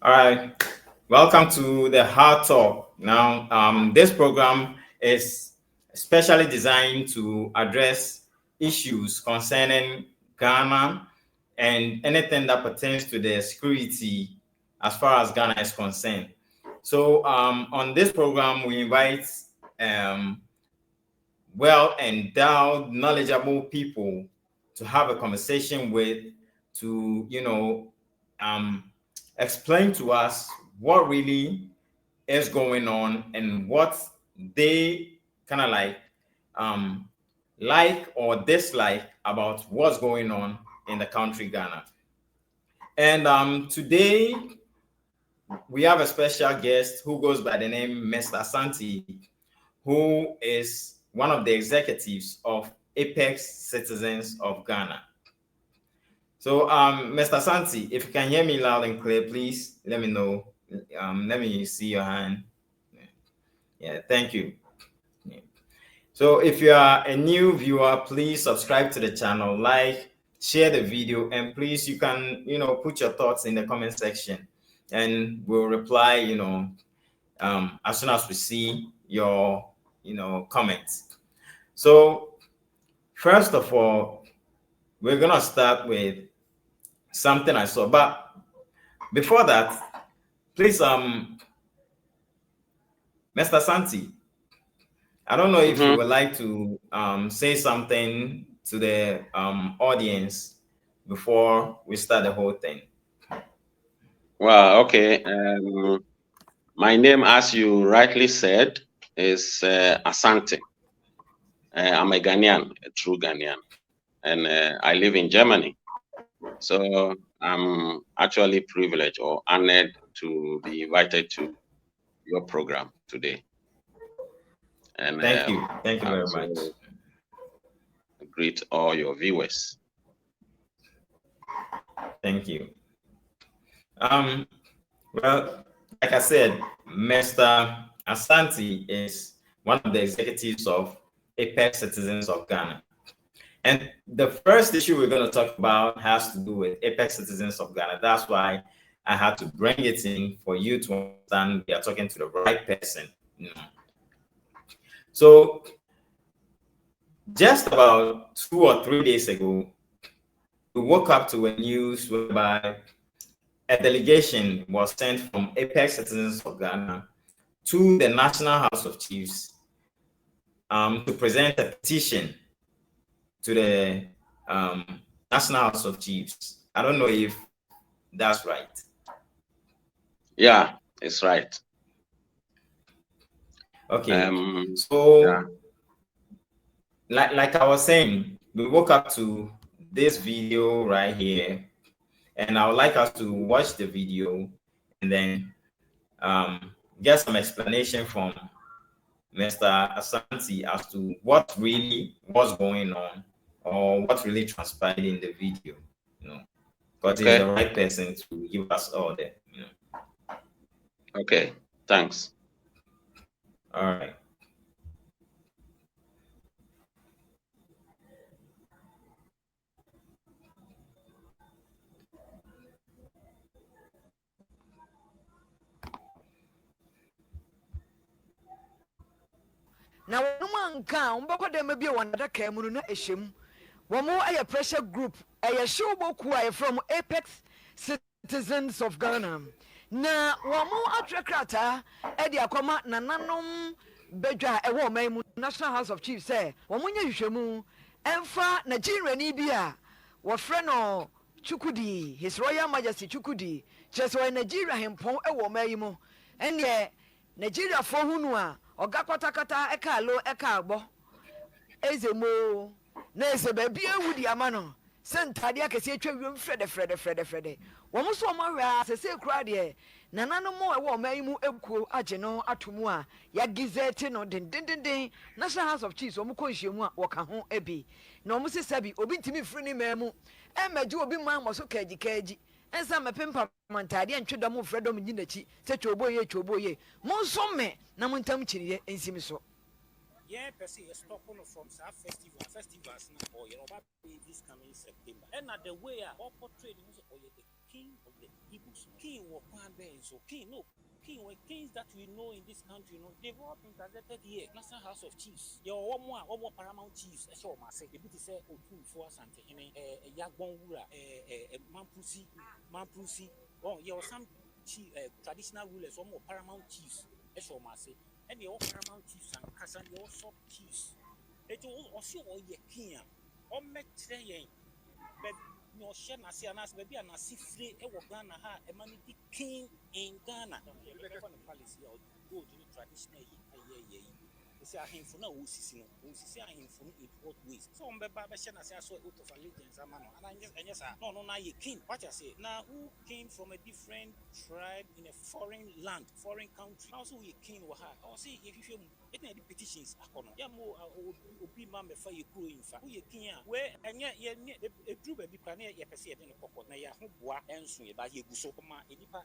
All right, welcome to the Hard Talk. Now, this program is specially designed to address issues concerning Ghana and anything that pertains to the security as far as Ghana is concerned. So, on this program, we invite um, well endowed, knowledgeable people to have a conversation with, to explain to us what really is going on and what they kind of like or dislike about what's going on in the country Ghana. And today we have a special guest who goes by the name Mr. Santi, who is one of the executives of Apex Citizens of Ghana. So, Mr. Santi, if you can hear me loud and clear, please let me know. Let me see your hand. Yeah, thank you. Yeah. So, if you are a new viewer, please subscribe to the channel, like, share the video, and please, you can, put your thoughts in the comment section, and we'll reply, as soon as we see your, comments. So, first of all, we're gonna start with something I saw, but before that, please, Mr. Santi, I don't know if you would like to say something to the audience before we start the whole thing. Well, okay. My name, as you rightly said, is Asante. I'm a Ghanaian, a true Ghanaian, and I live in Germany. So I'm actually privileged or honored to be invited to your program today. And thank you very much. Greet all your viewers. Thank you. Well, like I said, Mr. Asante is one of the executives of Apex Citizens of Ghana. And the first issue we're going to talk about has to do with Apex Citizens of Ghana. That's why I had to bring it in for you to understand we are talking to the right person. So, just about 2 or 3 days ago, we woke up to a news whereby a delegation was sent from Apex Citizens of Ghana to the National House of Chiefs to present a petition to the National House of Chiefs. I don't know if that's right. Yeah, it's right. Okay. So, like I was saying, we woke up to this video right here, and I would like us to watch the video and then get some explanation from Mr. Asante as to what really was going on or what really transpired in the video. Because he's the right person to give us all that. Okay, thanks. All right. Now, one can maybe one that came on a shim. One more a pressure group, a show book from Apex Citizens of Ghana. Na one more attractor, Eddie Akoma, Nananum, Beja, a woman, National House of Chiefs, say, Wamunya Shamu, Enfa, Nigeria Nibia, what friend or Chukudi, His Royal Majesty Chukudi, just when Nigeria him pon a woman, and yet Nigeria for Hunua. Oga kwatakata eka lo eka agbo eze mo na eze ba bia wudi amano sentade akese atwa wiem frede wo mo so mo hwa sese kura de nanano mo ewo mai mu ekuo age no atomu a ya gizete no den National House of Chiefs wo mo konhyiemu a wo ka ho ebi na wo mo sesabi obi ntimi firi ni mamu emaji obi man mo so kaji ensa mepempa mantade antwe mo fredo mo nyinachi se choboye mo so me na mo ntam chiriye ensimi so yeah person is stopping from sa festivals or Yoruba this coming September and the way I portray the music or the king of the Igbos. King was so king, no. Kings that we know in this country, they've all been gazetted here. National House of Chiefs. Your one more paramount chiefs. I saw myself. The bit say Otu for Sante, Yagbon Wura, Mampusi. Oh, you some traditional rulers, some more paramount chiefs. I saw myself. And the all paramount chiefs and Kassan, the all sub chiefs. It will also all your king. Or met today, but no share Nasi and us, maybe a Nasi free, a Ghana, a money king in Ghana. Policy or go to the traditional. Say I him for no who see I him for in what ways. So on Baba Shana say I saw out of allegiance and yes, no, now you king. What I say now who came from a different tribe in a foreign land, foreign country. Also you king or her. Or see if you any petitions yeah more be man before you go in fact. Who you king where and yet a drew baby can hear your perceive in a pocket. Now ya who and swing by you so ma edipa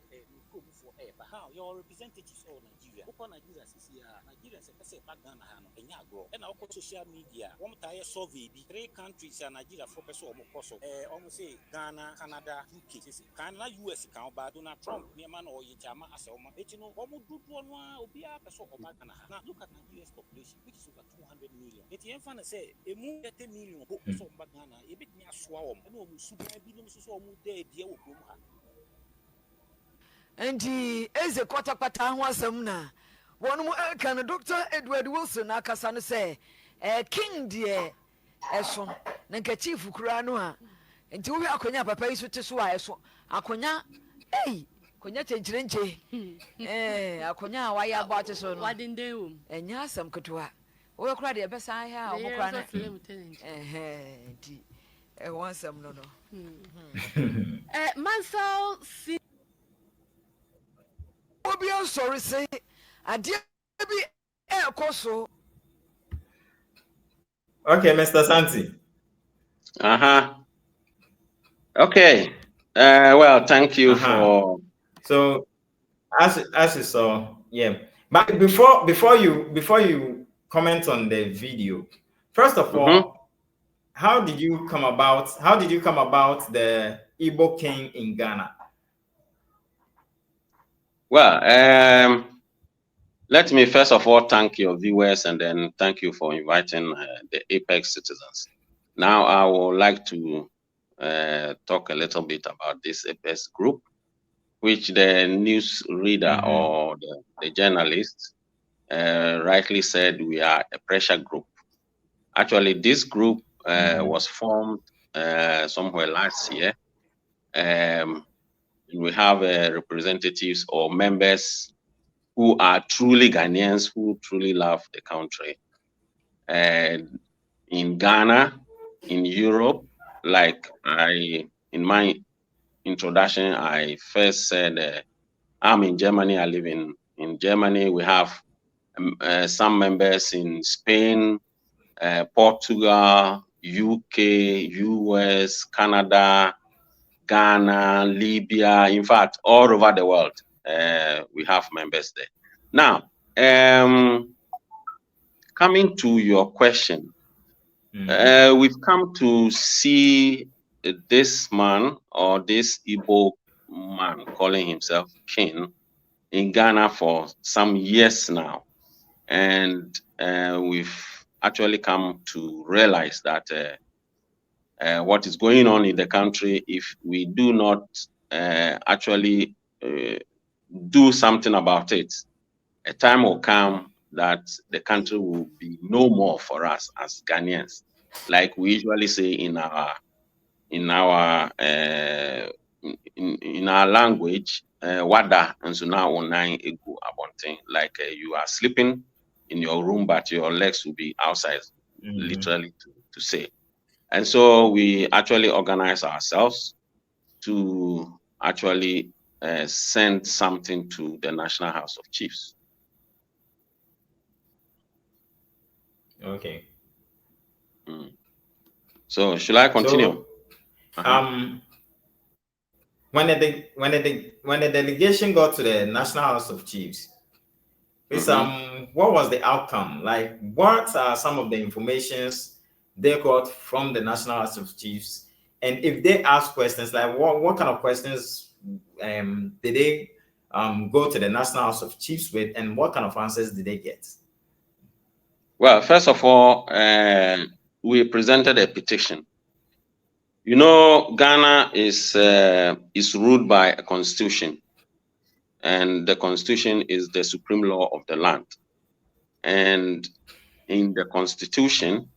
for air. But how your representatives of Nigeria? Upon Nigeria is here. Nigerians say back and also social media. One tire survey, 3 countries and Nigeria focus on almost say Ghana, Canada, UK. Canada, US account, but Donald Trump, near man or Yama as a woman. Almost good one will be a person of Ghana. Now look at Nigeria's population, which is over 200 million. It's the infant say a move 10 million books of Ghana, a bit near Swam, and no super billions or more dead, dear Oklahoma. And he is a quarter wasam na. One more can Dr. Edward Wilson akasa say king dear eson na nka chief kura no a nti wo akonya papa yi so te so a eso akonya konya chenchirenche akonya wa ya ba te so no wadinde wo enya asam ketewa wo kura de besa ha o kura na nti wansam no Mansell si obi sorry say ade bi ekoso. Okay, Mr. Santi. Okay. Well, thank you for. So, as you saw, yeah. But before you comment on the video, first of all, how did you come about the Igbo king in Ghana? Well, let me first of all thank your viewers and then thank you for inviting the Apex citizens. Now I would like to talk a little bit about this Apex group, which the news reader or the journalist rightly said we are a pressure group. Actually, this group was formed somewhere last year. We have representatives or members who are truly Ghanaians, who truly love the country. And in Ghana, in Europe, like in my introduction, I first said, I'm in Germany, I live in Germany. We have some members in Spain, Portugal, UK, US, Canada, Ghana, Libya, in fact, all over the world. We have members there. Now, coming to your question, we've come to see this man or this Igbo man calling himself king in Ghana for some years now. And we've actually come to realize that what is going on in the country, if we do not actually do something about it, a time will come that the country will be no more for us as Ghanaians. Like we usually say in our language, wada and so now online ego abonting, like you are sleeping in your room, but your legs will be outside, literally to say. And so we actually organize ourselves to actually send something to the National House of Chiefs. Okay. So should I continue? So, when the delegation got to the National House of Chiefs, what was the outcome? Like, what are some of the informations they got from the National House of Chiefs, And if they ask questions, like what kind of questions did they go to the National House of Chiefs with, and what kind of answers did they get? Well, first of all, we presented a petition. You know, Ghana is ruled by a constitution, and the constitution is the supreme law of the land. And in the constitution,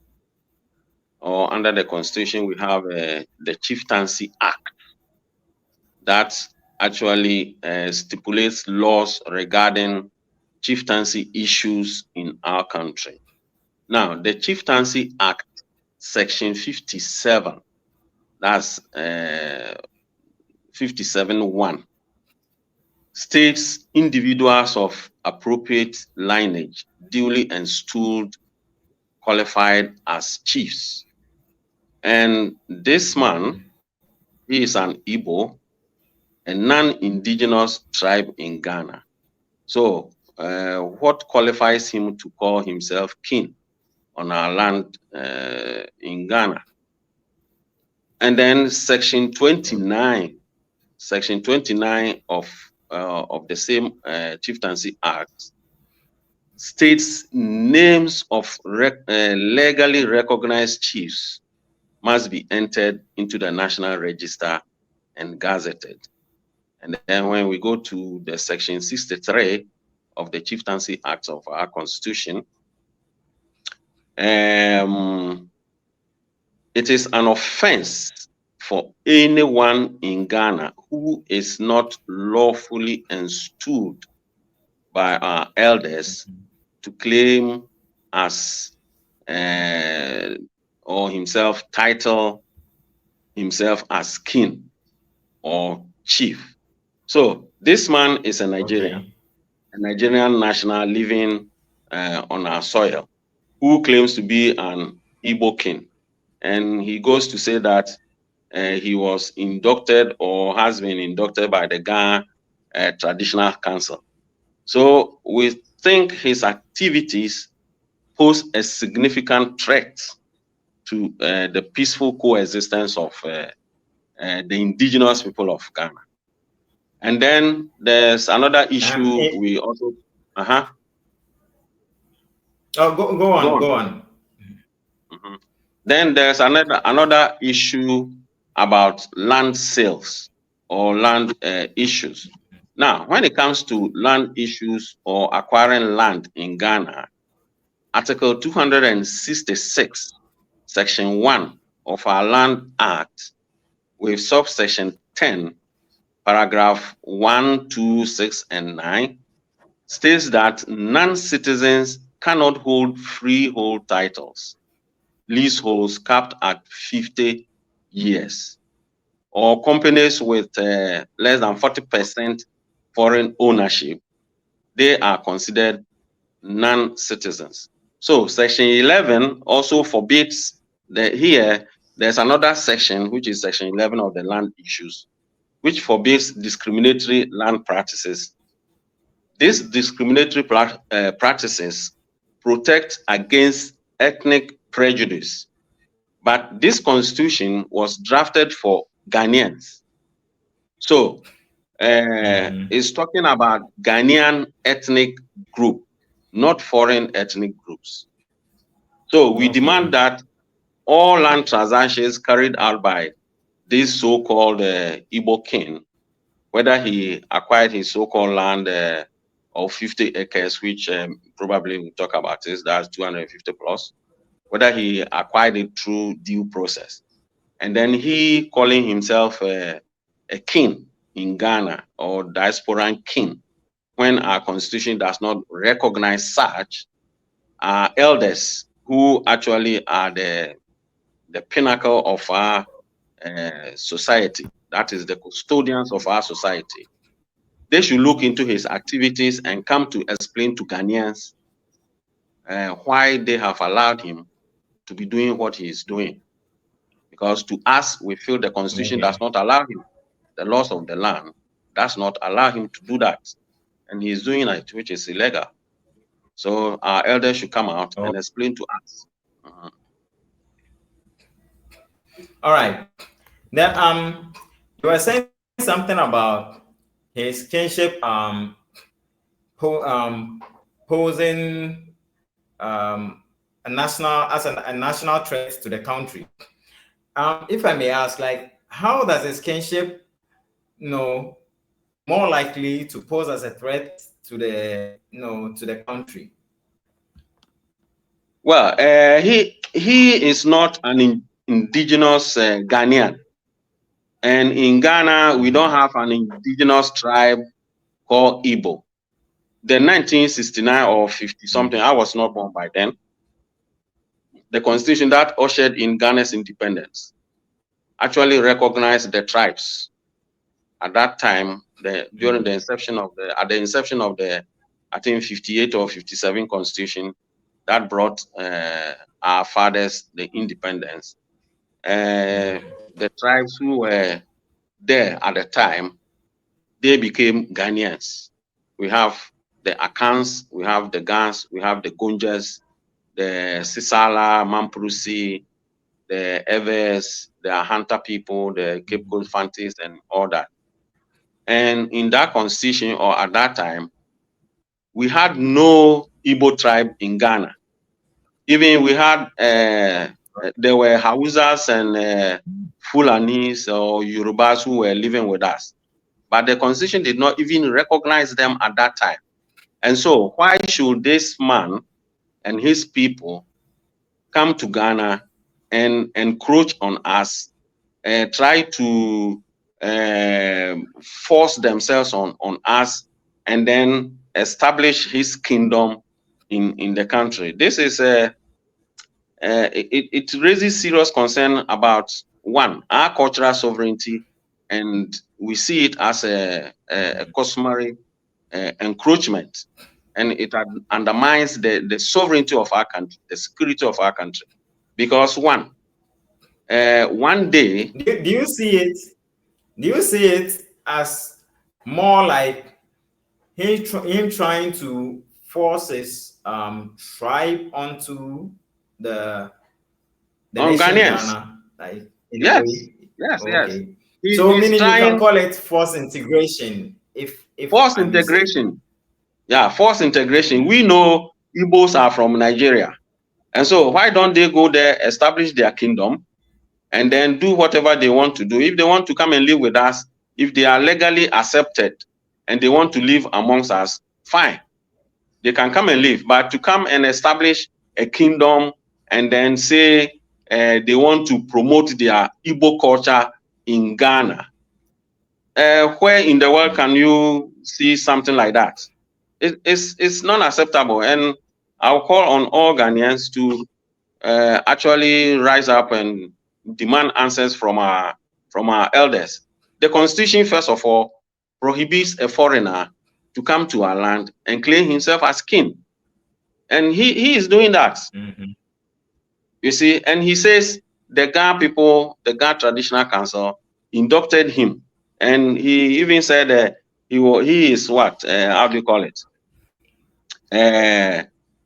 or under the constitution, we have the Chieftaincy Act that actually stipulates laws regarding chieftaincy issues in our country. Now, the Chieftaincy Act, Section 57, that's 57.1, states individuals of appropriate lineage, duly installed, qualified as chiefs. And this man, he is an Igbo, a non-indigenous tribe in Ghana. So what qualifies him to call himself king on our land in Ghana? And then Section 29 of the same Chieftaincy Act states names of legally recognized chiefs must be entered into the National Register and gazetted. And then when we go to the Section 63 of the Chieftaincy Act of our Constitution, it is an offense for anyone in Ghana who is not lawfully installed by our elders to claim as or himself title himself as king or chief. So this man is a Nigerian, a Nigerian national living on our soil, who claims to be an Igbo king. And he goes to say that he was inducted or has been inducted by the Ghana Traditional Council. So we think his activities pose a significant threat to the peaceful coexistence of the indigenous people of Ghana. And then there's another issue we also. Oh, go on. Mm-hmm. Then there's another issue about land sales or land issues. Now, when it comes to land issues or acquiring land in Ghana, Article 266, Section 1 of our Land Act, with subsection 10, paragraph 1, 2, 6, and 9, states that non-citizens cannot hold freehold titles, leaseholds capped at 50 years, or companies with less than 40% foreign ownership. They are considered non-citizens. So Section 11 also forbids there's another section, which is Section 11 of the Land Issues, which forbids discriminatory land practices. These discriminatory practices protect against ethnic prejudice. But this constitution was drafted for Ghanaians. So it's talking about Ghanaian ethnic group, not foreign ethnic groups. So we demand that all land transactions carried out by this so-called Igbo king, whether he acquired his so-called land of 50 acres, which probably we'll talk about this, that's 250 plus, whether he acquired it through due process. And then he calling himself a king in Ghana or diasporan king, when our constitution does not recognize such, our elders, who actually are the pinnacle of our society, that is the custodians of our society, they should look into his activities and come to explain to Ghanaians why they have allowed him to be doing what he is doing. Because to us, we feel the constitution does not allow him, the laws of the land does not allow him to do that. And he is doing it, which is illegal. So our elders should come out and explain to us. All right. Then you were saying something about his kinship posing a national threat to the country. If I may ask, like, how does his kinship, more likely to pose as a threat to the to the country? Well, he is not an indigenous Ghanaian, and in Ghana we don't have an indigenous tribe called Igbo. The 1969 or 50 something, I was not born by then, the constitution that ushered in Ghana's independence actually recognized the tribes. At that time, during the inception of the I think 58 or 57 constitution that brought our fathers the independence, the tribes who were there at the time, they became Ghanaians. We have the Akans, we have the Gans, we have the Gunjas, the Sisala, Mamprusi, the Evers, the Ahanta people, the Cape Coast Fantis, and all that. And in that constitution, or at that time, we had no Igbo tribe in Ghana. Even we had, there were Hausas and Fulanis or Yorubas who were living with us. But the constitution did not even recognize them at that time. And so why should this man and his people come to Ghana and encroach on us, try to force themselves on us, and then establish his kingdom in the country? This is it raises serious concern about, one, our cultural sovereignty, and we see it as a customary encroachment, and it undermines the sovereignty of our country, the security of our country. Because one day, do you see it? Do you see it as more like him trying to force his tribe onto the nation Ghanaians? Ghana? Like, yes, okay. yes. So meaning you can call it forced integration. If forced integration, yeah, forced integration. We know Igbos are from Nigeria, and so why don't they go there, establish their kingdom, and then do whatever they want to do? If they want to come and live with us, if they are legally accepted and they want to live amongst us, fine, they can come and live. But to come and establish a kingdom and then say they want to promote their Igbo culture in Ghana, where in the world can you see something like that? It's not acceptable. And I'll call on all Ghanaians to actually rise up and demand answers from our elders. The constitution, first of all, prohibits a foreigner to come to our land and claim himself as king, and he is doing that. You see, and he says the Ga people, the Ga Traditional Council, inducted him, and he even said he is what? How do you call it?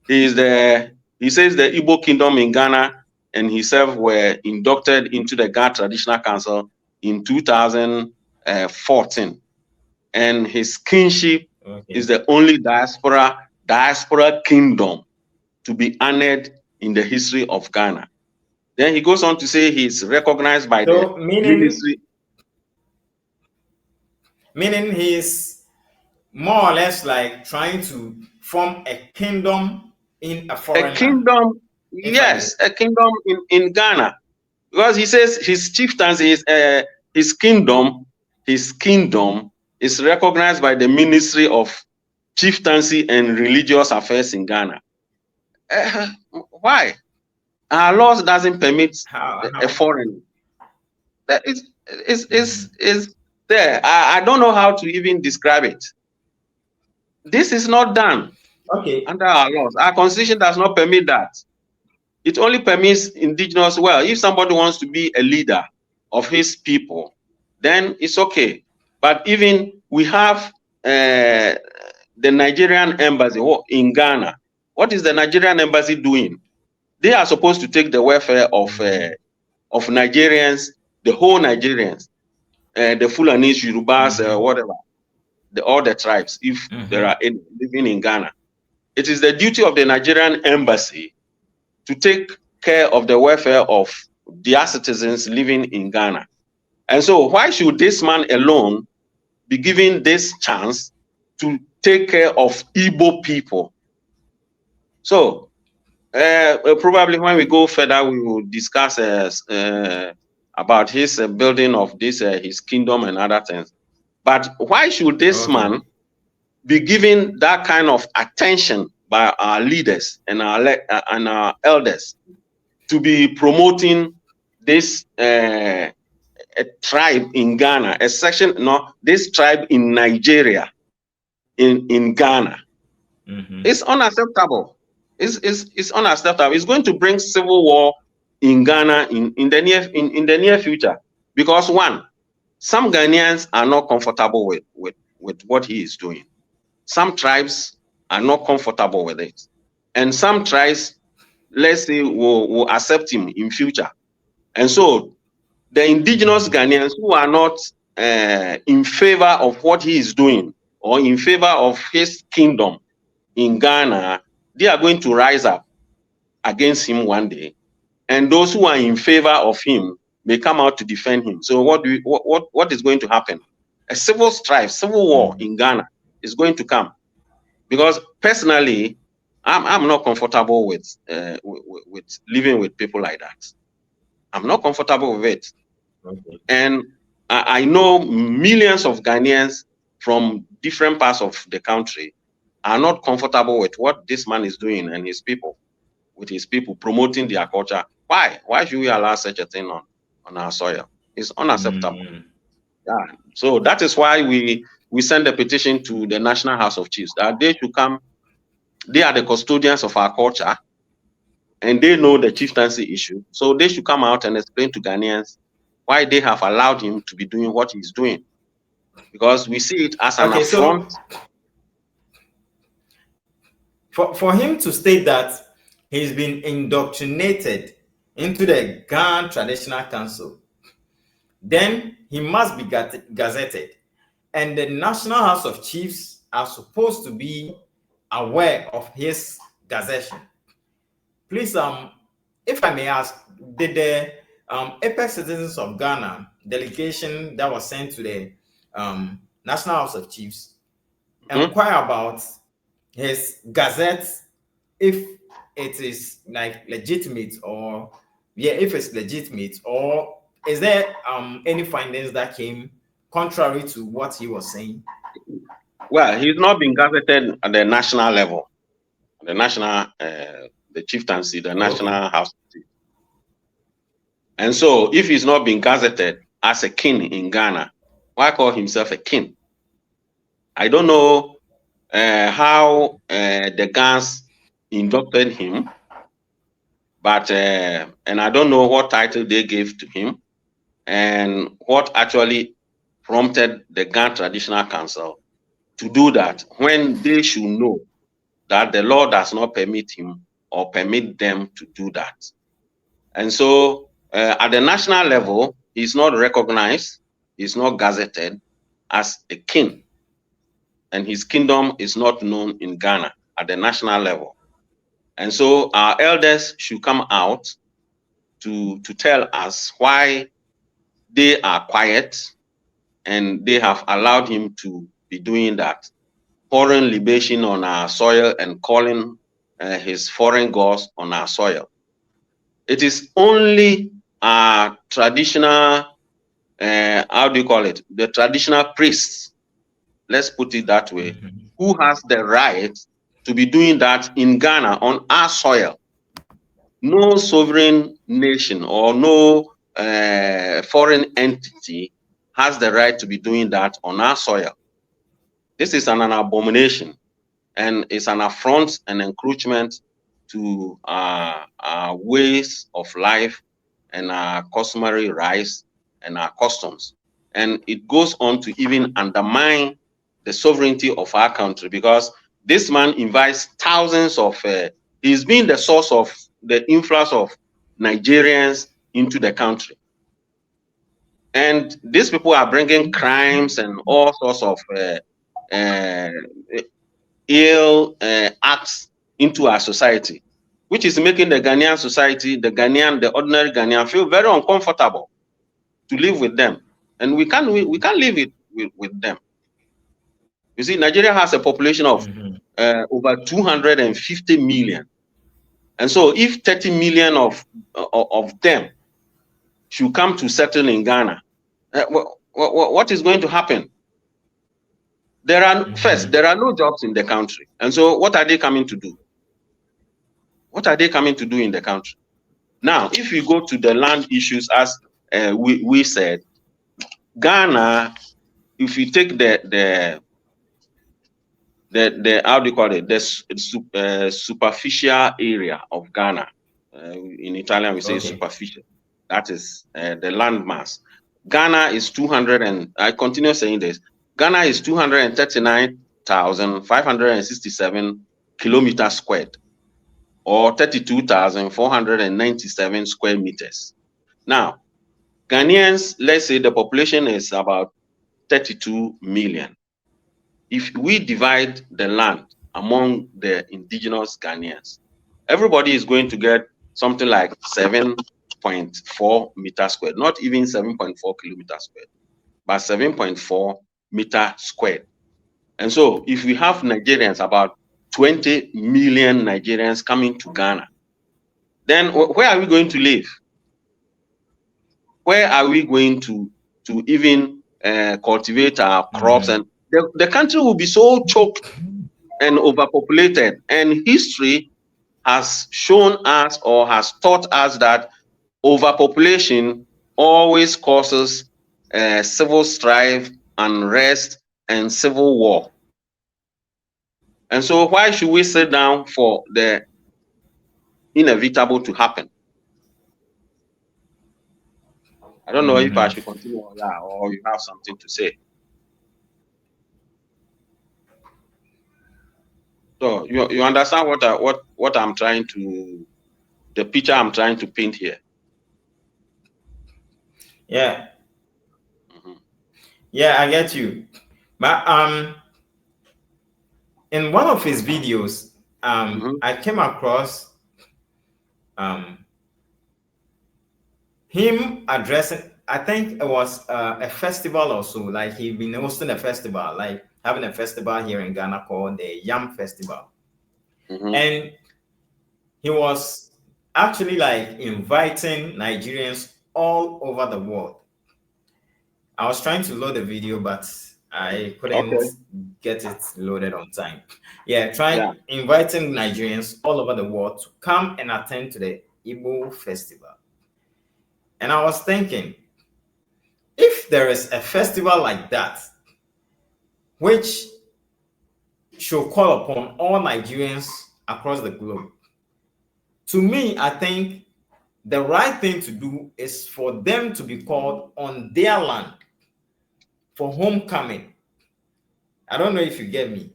He says the Igbo Kingdom in Ghana and himself were inducted into the Ga Traditional Council in 2014, and his kingship is the only diaspora kingdom to be honored in the history of Ghana. Then he goes on to say he's recognized by the ministry. Meaning he's more or less like trying to form a kingdom in a foreign land. Kingdom, yes, a kingdom in Ghana. Because he says his chieftaincy is his kingdom is recognized by the Ministry of Chieftaincy and Religious Affairs in Ghana. Why? Our laws doesn't permit a foreign. That is there. I don't know how to even describe it. This is not done under our laws. Our constitution does not permit that. It only permits indigenous. Well, if somebody wants to be a leader of his people, then it's okay. But even we have the Nigerian embassy in Ghana. What is the Nigerian embassy doing? They are supposed to take the welfare of Nigerians. the whole Nigerians, the Fulanis, Yorubas, whatever, all the tribes, if there are any living in Ghana. It is the duty of the Nigerian embassy to take care of the welfare of their citizens living in Ghana. And so why should this man alone be given this chance to take care of Igbo people? So probably when we go further, we will discuss about his building of this his kingdom and other things. But why should this man be given that kind of attention by our leaders and our elders to be promoting this a tribe in Ghana, a section, no, this tribe in Nigeria, in Ghana? It's unacceptable. It's unacceptable. It's going to bring civil war in Ghana in the near future, because one, some Ghanaians are not comfortable with what he is doing. Some tribes are not comfortable with it, and some tribes, let's say, will accept him in future. And so the indigenous Ghanaians who are not in favor of what he is doing or in favor of his kingdom in Ghana, they are going to rise up against him one day, and those who are in favor of him may come out to defend him. So what is going to happen? A civil strife, civil war in Ghana is going to come, because personally, I'm not comfortable with living with people like that. I'm not comfortable with it. And I know millions of Ghanaians from different parts of the country are not comfortable with what this man is doing and his people, with his people promoting their culture. Why? Why should we allow such a thing on our soil? It's unacceptable. Yeah. So that is why we send a petition to the National House of Chiefs that they should come. They are the custodians of our culture, and they know the chieftaincy issue. So they should come out and explain to Ghanaians why they have allowed him to be doing what he's doing, because we see it as an affront. So for him to state that he's been indoctrinated into the Ghana Traditional Council, then he must be gazetted, and the National House of Chiefs are supposed to be aware of his gazetting. Please, if I may ask, did the Apex Citizens of Ghana delegation that was sent to the National House of Chiefs inquire about his gazette, if it is like legitimate, or if it's legitimate, or is there any findings that came contrary to what he was saying? Well, he's not been gazetted at the national level, the national, the chieftaincy, the National House of Chiefs. And so, if he's not been gazetted as a king in Ghana, why call himself a king? I don't know how the Gans inducted him, but and I don't know what title they gave to him, and what actually prompted the Ghana Traditional Council to do that, when they should know that the law does not permit him or permit them to do that. And so at the national level, he's not recognized, he's not gazetted as a king, and his kingdom is not known in Ghana at the national level. And so our elders should come out to tell us why they are quiet and they have allowed him to be doing that, pouring libation on our soil and calling his foreign gods on our soil. It is only our traditional, how do you call it? The traditional priests, let's put it that way, who has the right to be doing that in Ghana on our soil. No sovereign nation or no foreign entity has the right to be doing that on our soil. This is an abomination, and it's an affront and encroachment to our ways of life and our customary rights and our customs. And it goes on to even undermine the sovereignty of our country, because this man invites thousands of, he's been the source of the influx of Nigerians into the country. And these people are bringing crimes and all sorts of ill acts into our society, which is making the Ghanaian society, the ordinary Ghanaian, feel very uncomfortable to live with them. And we can't live it with them. You see, Nigeria has a population of over 250 million. And so if 30 million of them should come to settle in Ghana, what is going to happen? There are no jobs in the country. And so what are they coming to do? What are they coming to do in the country? Now, if we go to the land issues, as we said, Ghana, if you take the how do you call it, the superficial area of Ghana, in Italian we say superficial, that is the land mass. Ghana is 200, and I continue saying this, Ghana is 239,567 kilometers squared, or 32,497 square meters. Now, Ghanaians, let's say the population is about 32 million. If we divide the land among the indigenous Ghanaians, everybody is going to get something like 7.4 meters squared, not even 7.4 kilometers squared, but 7.4 meters squared. And so if we have Nigerians, about 20 million Nigerians coming to Ghana, then where are we going to live? Where are we going to even cultivate our crops? And the country will be so choked and overpopulated. And history has shown us, or has taught us, that overpopulation always causes civil strife, unrest, and civil war. And so why should we sit down for the inevitable to happen? I don't know if I should continue on that, or you have something to say. So you understand what I'm trying to, the picture I'm trying to paint here. Yeah. Yeah, I get you. But in one of his videos, I came across him addressing, I think it was a festival or so, like he'd been hosting a festival, like having a festival here in Ghana called the Yam Festival. And he was actually like inviting Nigerians all over the world. I was trying to load the video, but I couldn't get it loaded on time. Yeah, inviting Nigerians all over the world to come and attend to the Igbo festival. And I was thinking, if there is a festival like that, which should call upon all Nigerians across the globe, to me, I think the right thing to do is for them to be called on their land for homecoming. I don't know if you get me.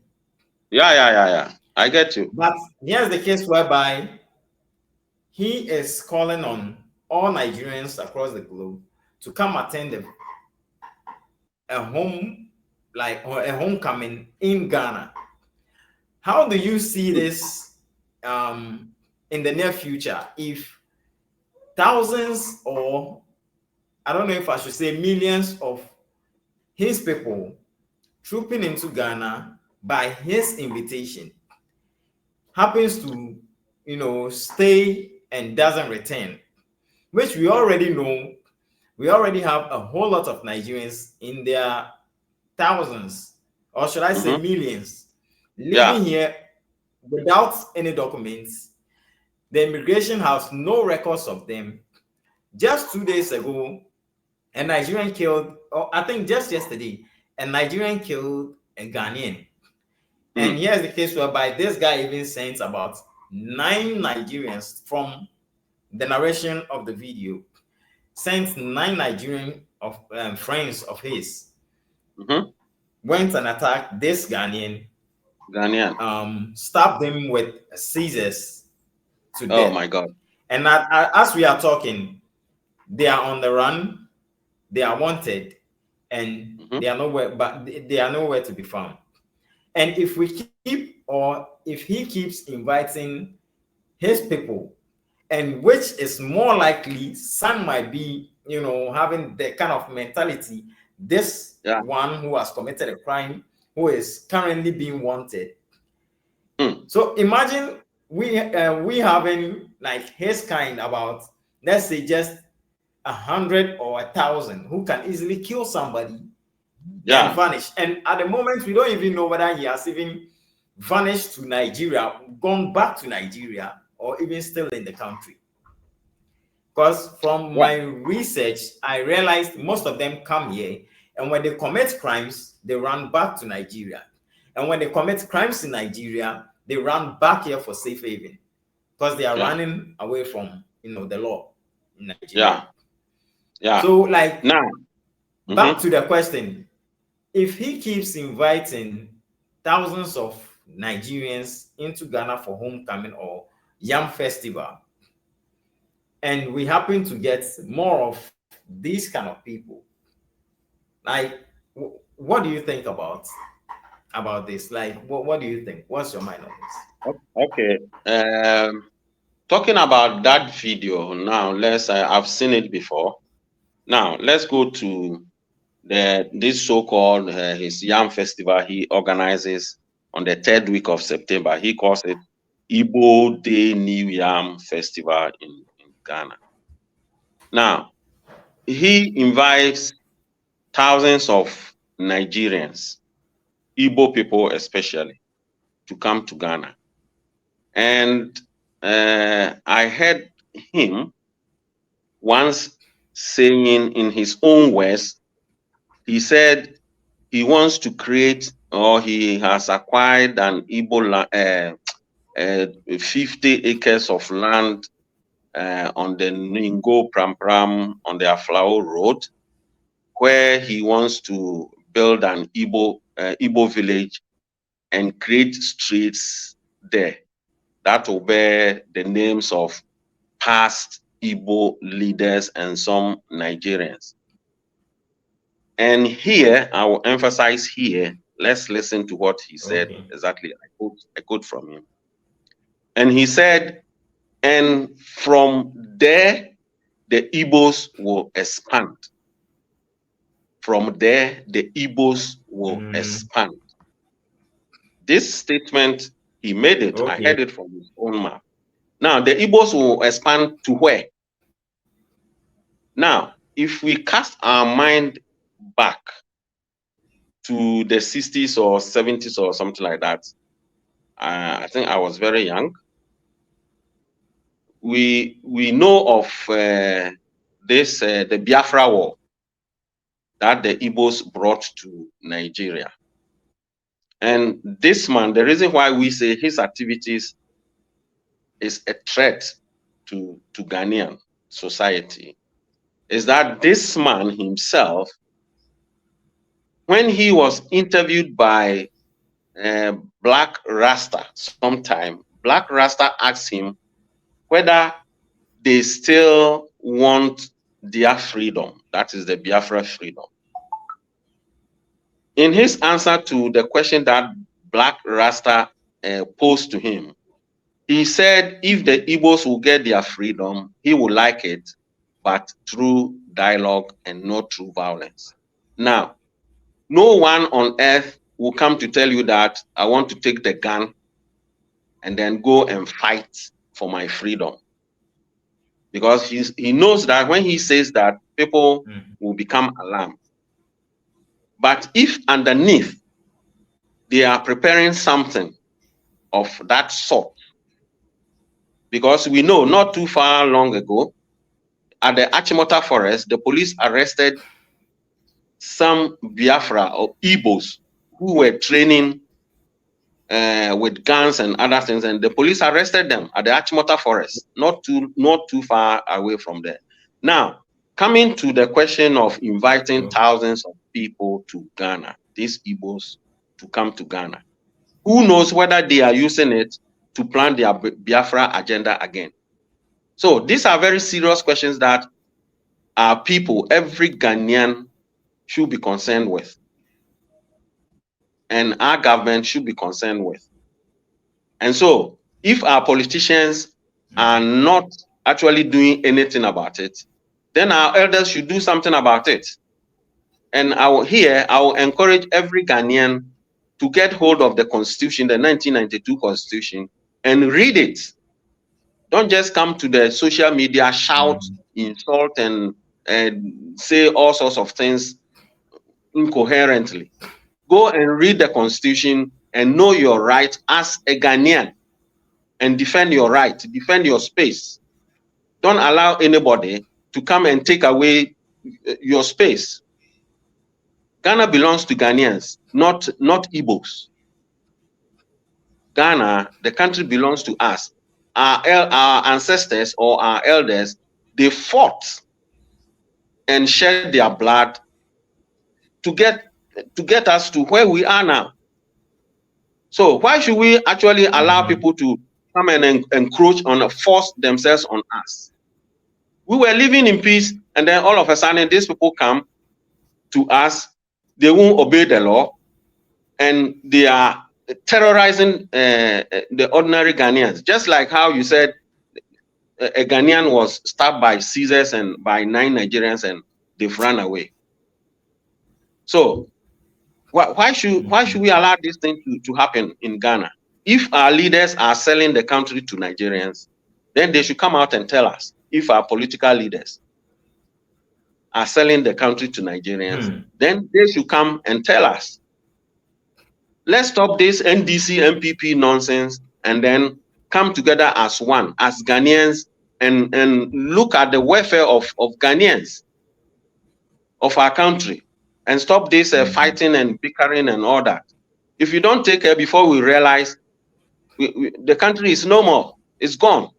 Yeah. I get you. But here's the case whereby he is calling on all Nigerians across the globe to come attend a homecoming in Ghana. How do you see this in the near future if thousands, or I don't know if I should say millions, of his people trooping into Ghana by his invitation happens to, stay and doesn't return, which we already know. We already have a whole lot of Nigerians in their thousands, or should I say millions, living here without any documents. The immigration has no records of them. Just 2 days ago, a Nigerian killed, or I think just yesterday, a Nigerian killed a Ghanaian. And here's the case whereby this guy even sent about 9 Nigerians, from the narration of the video, sent 9 Nigerian friends of his, went and attacked this Ghanaian, stabbed him with scissors to death. Oh my God. And as we are talking, they are on the run. they are wanted, and they are nowhere, but they are nowhere to be found. And if we keep, or if he keeps inviting his people, and which is more likely, some might be, having the kind of mentality, this one who has committed a crime, who is currently being wanted. So imagine we having like his kind, about, let's say, just 100 or 1,000, who can easily kill somebody and vanish. And at the moment, we don't even know whether he has even vanished to Nigeria, gone back to Nigeria, or even still in the country. Because from my research, I realized most of them come here, and when they commit crimes, they run back to Nigeria. And when they commit crimes in Nigeria, they run back here for safe haven, because they are running away from, the law in Nigeria. So, like, now, back to the question, if he keeps inviting thousands of Nigerians into Ghana for homecoming or Yam Festival, and we happen to get more of these kind of people, like, what do you think about this? Like, what do you think? What's your mind on this? Okay. Talking about that video now, I've seen it before. Now, let's go to this so-called his Yam Festival he organizes on the 3rd week of September. He calls it Igbo Day New Yam Festival in Ghana. Now, he invites thousands of Nigerians, Igbo people especially, to come to Ghana. And I heard him once saying, in his own words, he said he wants to create, or he has acquired an Igbo 50 acres of land on the Ningo Pram on the Aflao Road, where he wants to build an Igbo village and create streets there that will bear the names of past Igbo leaders and some Nigerians. And here, I will emphasize here, let's listen to what he said exactly. I quote from him. And he said, and from there, the Igbos will expand. From there, the Igbos will expand. This statement, he made it. I heard it from his own mouth. Now, the Igbos will expand to where? Now, if we cast our mind back to the 60s or 70s or something like that, I think I was very young. We know of the Biafra War that the Igbos brought to Nigeria. And this man, the reason why we say his activities is a threat to Ghanaian society is that this man himself, when he was interviewed by Black Rasta sometime, Black Rasta asked him whether they still want their freedom, that is the Biafra freedom. In his answer to the question that Black Rasta posed to him, he said if the Igbos will get their freedom, he would like it, but through dialogue and not through violence. Now, no one on earth will come to tell you that I want to take the gun and then go and fight for my freedom. Because he knows that when he says that, people will become alarmed. But if underneath they are preparing something of that sort, because we know not too far long ago, at the Achimota forest, the police arrested some Biafra or Igbos who were training with guns and other things, and the police arrested them at the Achimota forest, not too far away from there. Now, coming to the question of inviting thousands of people to Ghana, these Igbos to come to Ghana, who knows whether they are using it to plan their Biafra agenda again? So these are very serious questions that are people every Ghanaian should be concerned with, and our government should be concerned with. And so, if our politicians are not actually doing anything about it, then our elders should do something about it. And I will encourage every Ghanaian to get hold of the Constitution, the 1992 Constitution, and read it. Don't just come to the social media, shout, insult, and say all sorts of things incoherently. Go and read the Constitution and know your right as a Ghanaian, and defend your right, defend your space. Don't allow anybody to come and take away your space. Ghana belongs to Ghanaians, not Igbos. Ghana, the country, belongs to us. Our ancestors or our elders, they fought and shed their blood to get us to where we are now. So why should we actually allow people to come and encroach on, force themselves on us? We were living in peace, and then all of a sudden these people come to us, they won't obey the law, and they are terrorizing the ordinary Ghanaians. Just like how you said a Ghanaian was stabbed by Caesars and by 9 Nigerians and they've run away. So why should we allow this thing to happen in Ghana? If our leaders are selling the country to Nigerians, then they should come out and tell us. If our political leaders are selling the country to Nigerians, then they should come and tell us. Let's stop this NDC MPP nonsense and then come together as one, as Ghanaians, and look at the welfare of Ghanaians, of our country, and stop this fighting and bickering and all that. If you don't take care before we realize the country is no more, it's gone.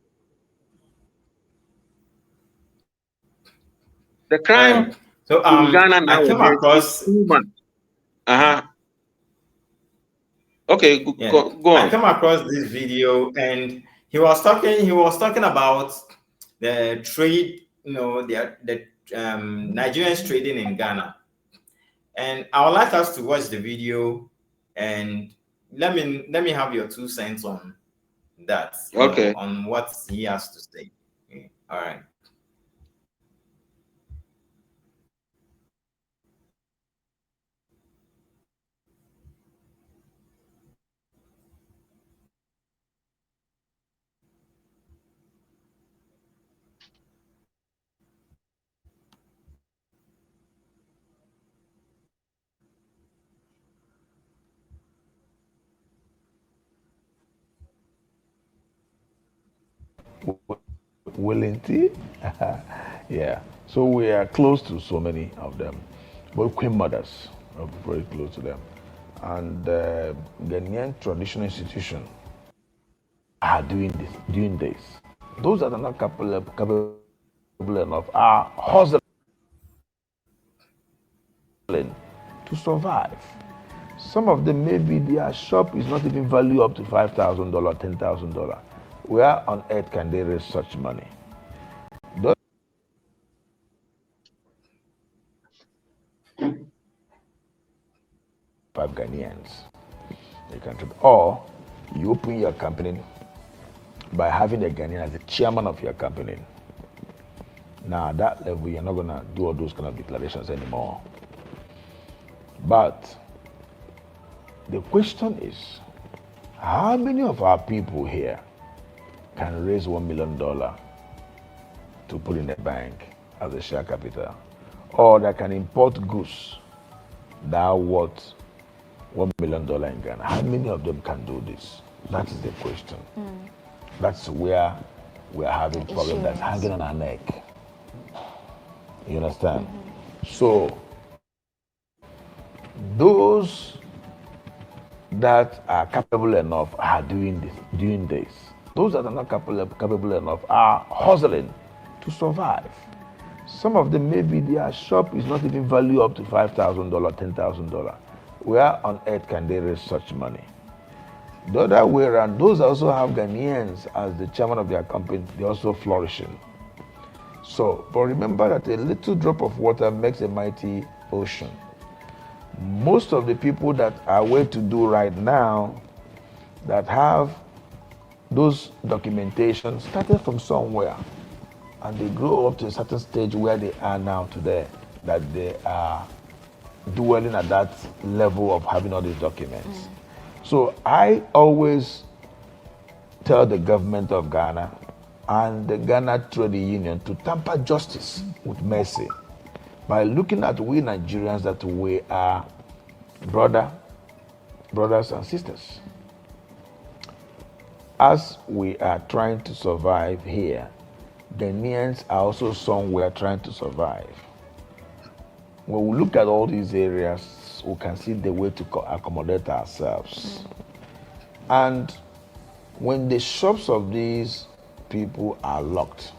The crime in Ghana now I came across too much. Okay, go on. I came across this video, and he was talking about the trade, the Nigerians trading in Ghana. And I would like us to watch the video, and let me have your 2 cents on that. Okay. On what he has to say. Okay. All right. Willinty, yeah. So we are close to so many of them, both queen mothers are very close to them, and Ghanaian traditional institution are doing this. Those that are not capable enough are hustling to survive. Some of them, maybe their shop is not even valued up to $5,000, $10,000. Where on earth can they raise such money? Those 5 Ghanaians, you can trip. Or you open your company by having a Ghanaian as the chairman of your company. Now at that level, you're not gonna do all those kind of declarations anymore. But the question is, how many of our people here can raise $1 million to put in the bank as a share capital, or that can import goods that are worth $1 million in Ghana? How many of them can do this? That is the question. That's where we're having problem that's hanging on our neck. You understand? So those that are capable enough are doing this. Those that are not capable enough are hustling to survive. Some of them, maybe their shop is not even valued up to $5,000, $10,000. Where on earth can they raise such money? The other way around, those also have Ghanaians as the chairman of their company, they're also flourishing. So, but remember that a little drop of water makes a mighty ocean. Most of the people that are well to do right now that have those documentation started from somewhere and they grow up to a certain stage where they are now today, that they are dwelling at that level of having all these documents. So I always tell the government of Ghana and the Ghana Trade Union to tamper justice with mercy by looking at we Nigerians that we are brothers and sisters. As we are trying to survive here, Ghanaians are also somewhere trying to survive. When we look at all these areas, we can see the way to accommodate ourselves. And when the shops of these people are locked,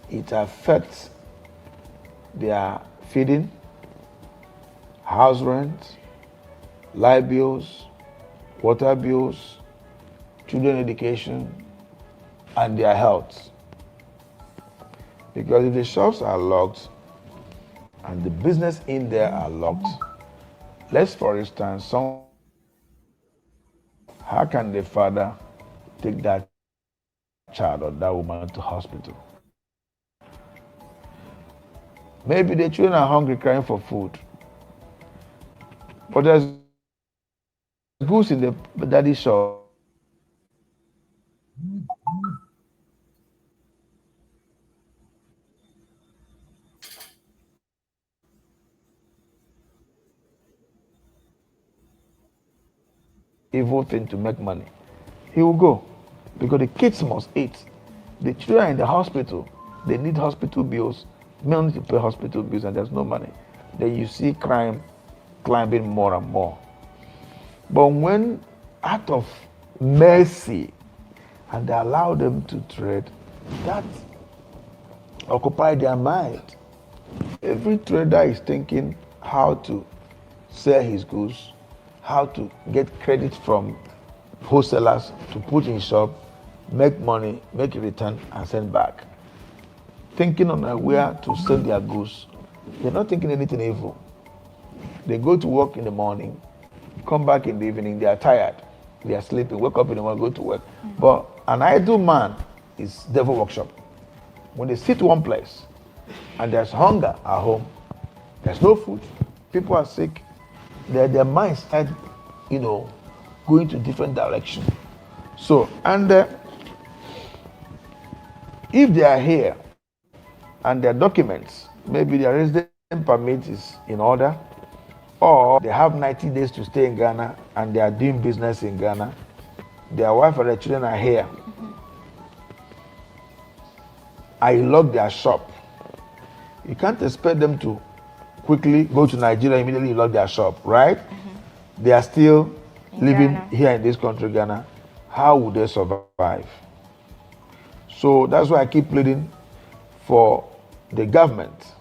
it affects their feeding, house rent, light bills, water bills, children education, and their health. Because if the shops are locked and the business in there are locked, let's for instance, how can the father take that child or that woman to hospital? Maybe the children are hungry, crying for food. But there's goods in the daddy's shop. Evil thing to make money. He will go because the kids must eat. The children are in the hospital. They need hospital bills. Men need to pay hospital bills and there's no money. Then you see crime climbing more and more. But when out of mercy and they allow them to trade, that occupies their mind. Every trader is thinking how to sell his goods, how to get credit from wholesalers to put in shop, make money, make a return, and send back. Thinking on where to sell their goods. They're not thinking anything evil. They go to work in the morning, come back in the evening, they are tired, they are sleeping, wake up in the morning, go to work. But an idle man is devil workshop. When they sit one place and there's hunger at home, there's no food, people are sick, their minds start, going to different direction. So, and if they are here and their documents, maybe their resident permit is in order, or they have 90 days to stay in Ghana and they are doing business in Ghana, their wife and their children are here. I lock their shop. You can't expect them to quickly go to Nigeria, immediately lock their shop, right? They are still living here in this country, Ghana. How would they survive? So that's why I keep pleading for the government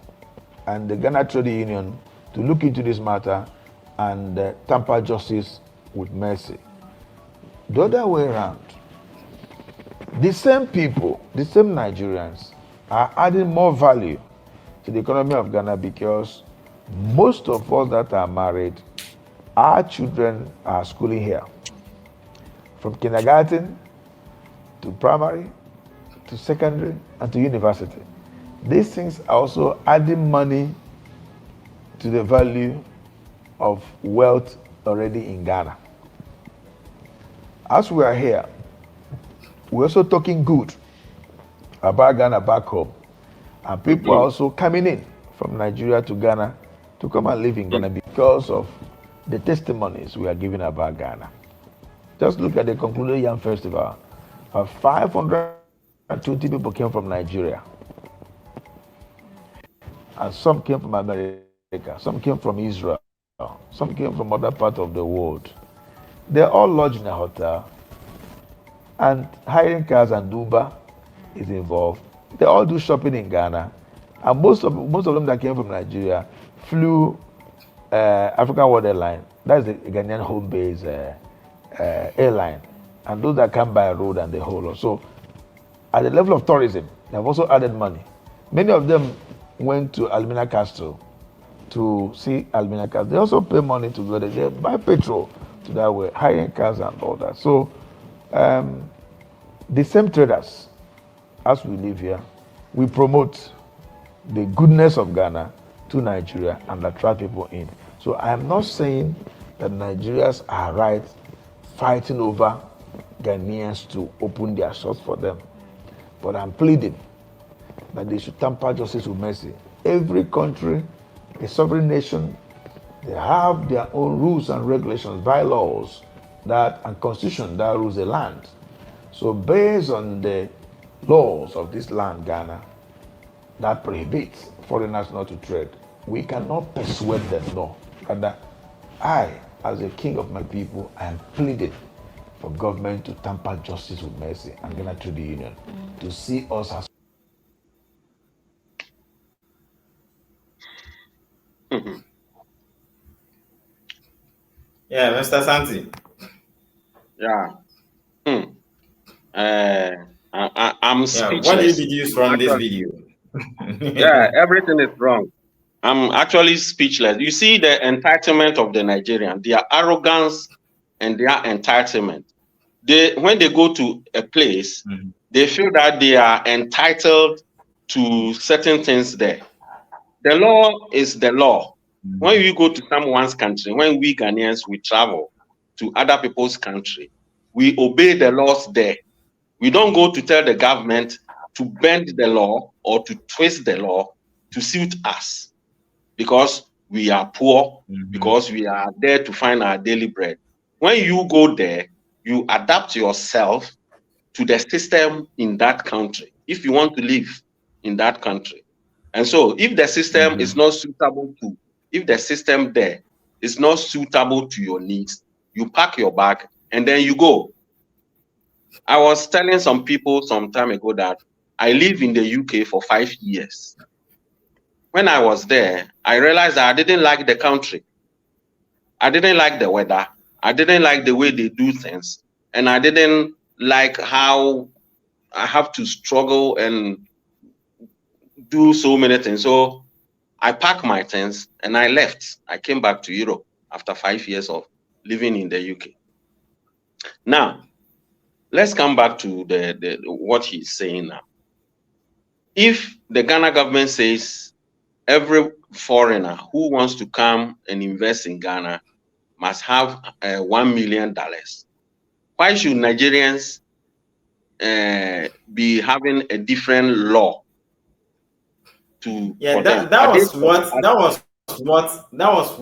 and the Ghana Trade Union to look into this matter and tamper justice with mercy. The other way around, the same people, the same Nigerians are adding more value to the economy of Ghana because most of us that are married, our children are schooling here. From kindergarten to primary to secondary and to university. These things are also adding money to the value of wealth already in Ghana. As we are here, we're also talking good about Ghana back home. And people are also coming in from Nigeria to Ghana to come and live in Ghana because of the testimonies we are giving about Ghana. Just look at the concluded Yam Festival. 520 people came from Nigeria. And some came from America, some came from Israel, some came from other parts of the world. They're all lodged in a hotel. And hiring cars and Uber is involved. They all do shopping in Ghana. And most of them that came from Nigeria flew African World Airline. That's the Ghanaian home base airline. And those that come by road and the whole lot. So at the level of tourism, they have also added money. Many of them went to Almina Castle to see Almina Castle. They also pay money to go there. They buy petrol to that way, hiring cars and all that. So the same traders, as we live here, we promote the goodness of Ghana to Nigeria and attract people in. So I am not saying that Nigerians are right fighting over Ghanaians to open their shops for them. But I'm pleading that they should temper justice with mercy. Every country, a sovereign nation, they have their own rules and regulations, bylaws, and constitution that rules the land. So based on the laws of this land, Ghana, that prohibits foreigners not to trade, we cannot persuade them, no. Rather, I, as a king of my people, I am pleading for government to temper justice with mercy and Ghana Trade Union to see us as Yeah, Mr. Santi. Yeah. I'm speechless. What did you deduce from this video? Yeah, everything is wrong. I'm actually speechless. You see the entitlement of the Nigerian, their arrogance and their entitlement. When they go to a place, they feel that they are entitled to certain things there. The law is the law. When you go to someone's country, when we Ghanaians, we travel to other people's country, we obey the laws there. We don't go to tell the government to bend the law or to twist the law to suit us because we are poor, because we are there to find our daily bread. When you go there, you adapt yourself to the system in that country if you want to live in that country. And so if the system is not suitable to, if the system there is not suitable to your needs, you pack your bag and then you go. I was telling some people some time ago that I live in the UK for 5 years. When I was there, I realized that I didn't like the country. I didn't like the weather. I didn't like the way they do things. And I didn't like how I have to struggle and do so many things. So I packed my things and I left. I came back to Europe after 5 years of living in the UK. Now, let's come back to what he's saying now. If the Ghana government says every foreigner who wants to come and invest in Ghana must have $1 million, why should Nigerians be having a different law? That was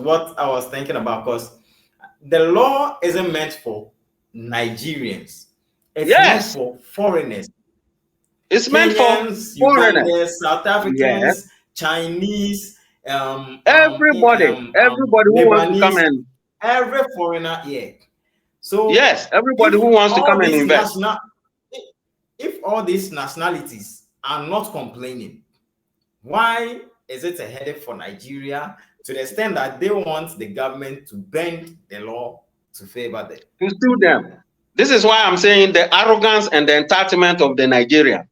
what I was thinking about, because the law isn't meant for Nigerians. It's meant for foreigners. It's Kenyans, meant for foreigners, Ugandans, South Africans, Chinese, everybody who wants to come and every foreigner here. So yes, everybody who wants to come and invest. If all these nationalities are not complaining, why is it a headache for Nigeria to the extent that they want the government to bend the law to favor them? To sue them. This is why I'm saying the arrogance and the entitlement of the Nigerian.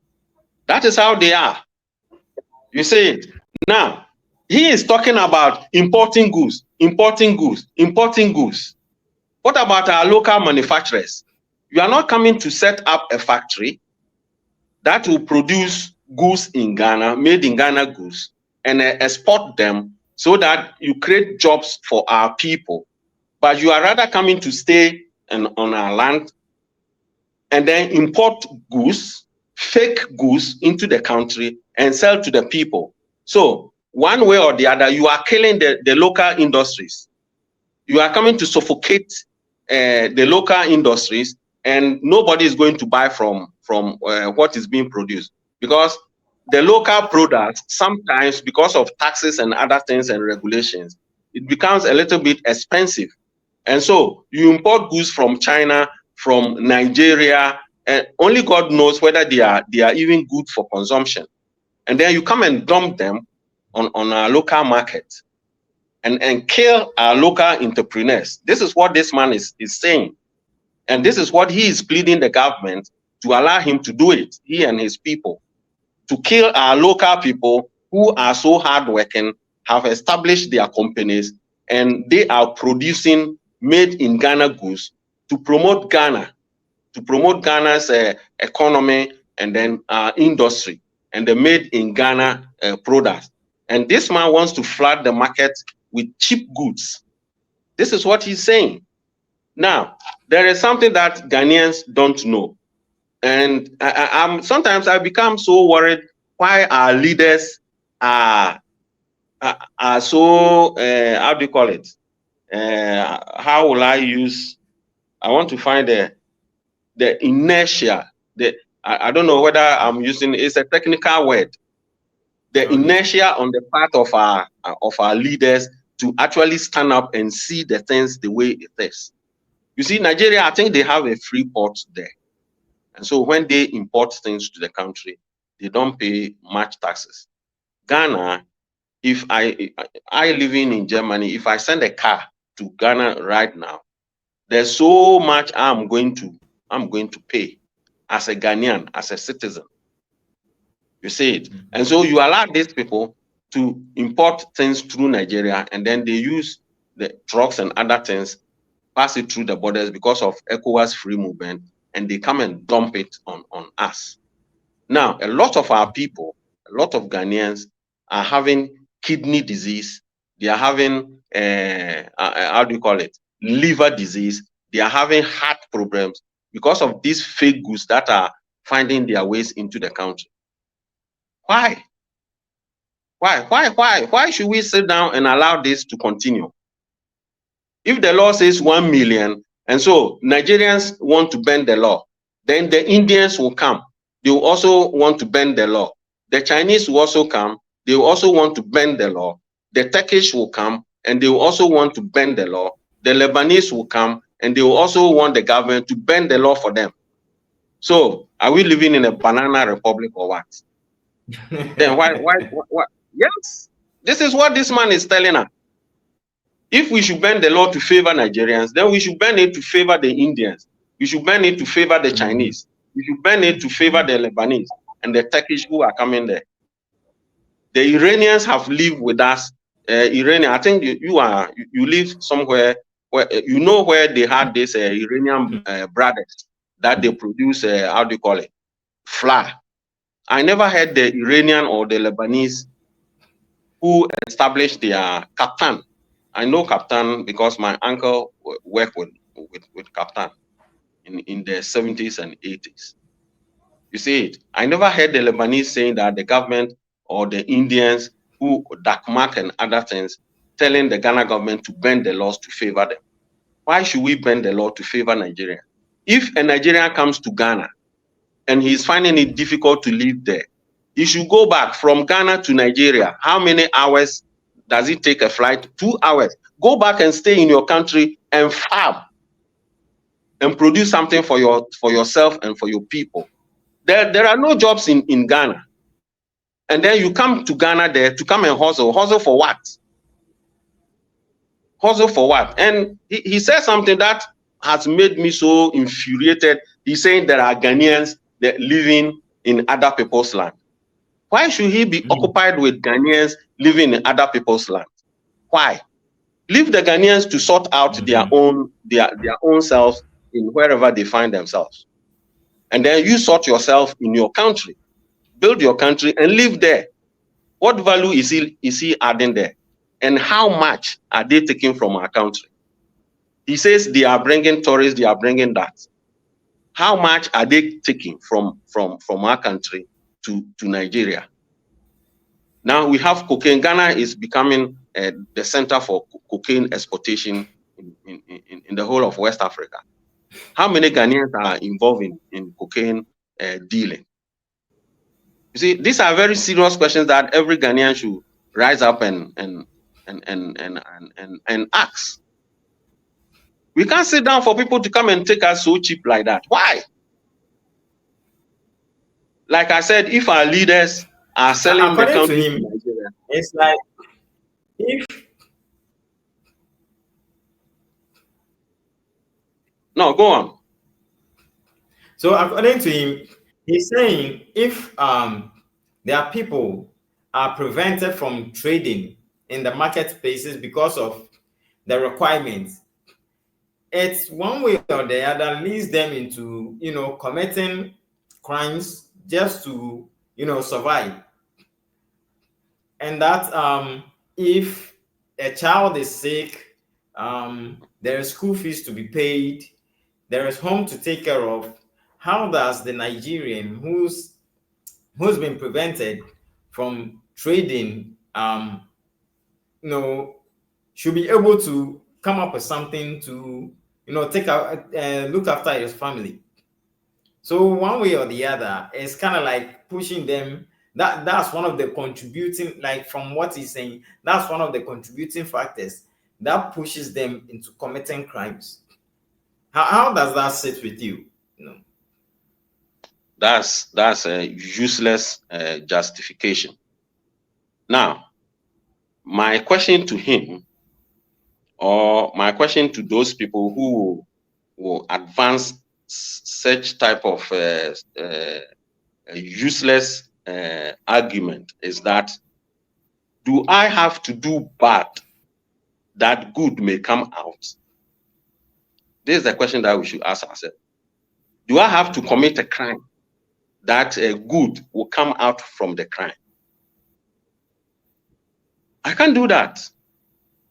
That is how they are. You see it. Now, he is talking about importing goods, importing goods, importing goods. What about our local manufacturers? You are not coming to set up a factory that will produce goods in Ghana, made in Ghana goods, and export them so that you create jobs for our people. But you are rather coming to stay on our land and then import goods, fake goods into the country and sell to the people. So one way or the other, you are killing the local industries. You are coming to suffocate the local industries, and nobody is going to buy from what is being produced, because the local products, sometimes because of taxes and other things and regulations, it becomes a little bit expensive. And so you import goods from China, from Nigeria, and only God knows whether they are even good for consumption. And then you come and dump them on our local market and kill our local entrepreneurs. This is what this man is saying. And this is what he is pleading the government to allow him to do it, he and his people. to kill our local people who are so hardworking, have established their companies, and they are producing made in Ghana goods to promote Ghana, to promote Ghana's economy and then industry and the made in Ghana products. And this man wants to flood the market with cheap goods. This is what he's saying. Now, there is something that Ghanaians don't know. And sometimes I become so worried why our leaders are so, how do you call it? How will I use, I want to find the inertia. I don't know whether I'm using, it's a technical word. The inertia on the part of our leaders to actually stand up and see the things the way it is. You see, Nigeria, I think they have a free port there. And so when they import things to the country, they don't pay much taxes. Ghana, if I living in Germany, if I send a car to Ghana right now, there's so much I'm going to pay as a Ghanaian, as a citizen. You see it. And so you allow these people to import things through Nigeria, and then they use the trucks and other things, pass it through the borders because of ECOWAS free movement, and they come and dump it on us. Now, a lot of our people, a lot of Ghanaians are having kidney disease. They are having, how do you call it? Liver disease. They are having heart problems because of these fake goods that are finding their ways into the country. Why? Why should we sit down and allow this to continue? If the law says 1 million, and so Nigerians want to bend the law, then the Indians will come. They will also want to bend the law. The Chinese will also come. They will also want to bend the law. The Turkish will come, and they will also want to bend the law. The Lebanese will come, and they will also want the government to bend the law for them. So, are we living in a banana republic or what? Then why? Yes, this is what this man is telling us. If we should bend the law to favor Nigerians, then we should bend it to favor the Indians. We should bend it to favor the Chinese. We should bend it to favor the Lebanese and the Turkish who are coming there. The Iranians have lived with us. Iranian, I think you live somewhere where you know where they had this Iranian brothers that they produce. How do you call it? Flour. I never heard the Iranian or the Lebanese who established their Captain. I know Captain because my uncle worked with Captain in the 70s and 80s. You see it. I never heard the Lebanese saying that the government or the Indians who Dakmak and other things telling the Ghana government to bend the laws to favor them. Why should we bend the law to favor Nigeria? If a Nigerian comes to Ghana and he's finding it difficult to live there, he should go back from Ghana to Nigeria. How many hours does it take a flight? 2 hours. Go back and stay in your country and farm and produce something for yourself and for your people. There are no jobs in Ghana. And then you come to Ghana there to come and hustle. Hustle for what? Hustle for what? And he said something that has made me so infuriated. He's saying there are Ghanaians that living in other people's land. Why should he be occupied with Ghanaians living in other people's land? Why? Leave the Ghanaians to sort out their own selves in wherever they find themselves. And then you sort yourself in your country. Build your country and live there. What value is he adding there? And how much are they taking from our country? He says they are bringing tourists, they are bringing that. How much are they taking from our country to Nigeria? Now we have cocaine. Ghana is becoming the center for cocaine exportation in the whole of West Africa. How many Ghanaians are involved in cocaine dealing? You see, these are very serious questions that every Ghanaian should rise up and ask. We can't sit down for people to come and take us so cheap like that. Why? Like I said, if our leaders are selling the country to Nigeria, it's like if no, go on. So according to him, he's saying if their people are prevented from trading in the marketplaces because of the requirements, it's one way or the other leads them into, committing crimes just to, survive. And that if a child is sick, there is school fees to be paid, there is home to take care of. How does the Nigerian who's been prevented from trading, should be able to come up with something to, take out, look after his family? So one way or the other, it's kind of like pushing them. That's one of the contributing, like from what he's saying, that's one of the contributing factors that pushes them into committing crimes. How does that sit with you? That's a useless justification. Now, my question to him, or my question to those people who will advance such type of useless argument, is that, do I have to do bad that good may come out? This is the question that we should ask ourselves. Do I have to commit a crime that good will come out from the crime? I can't do that.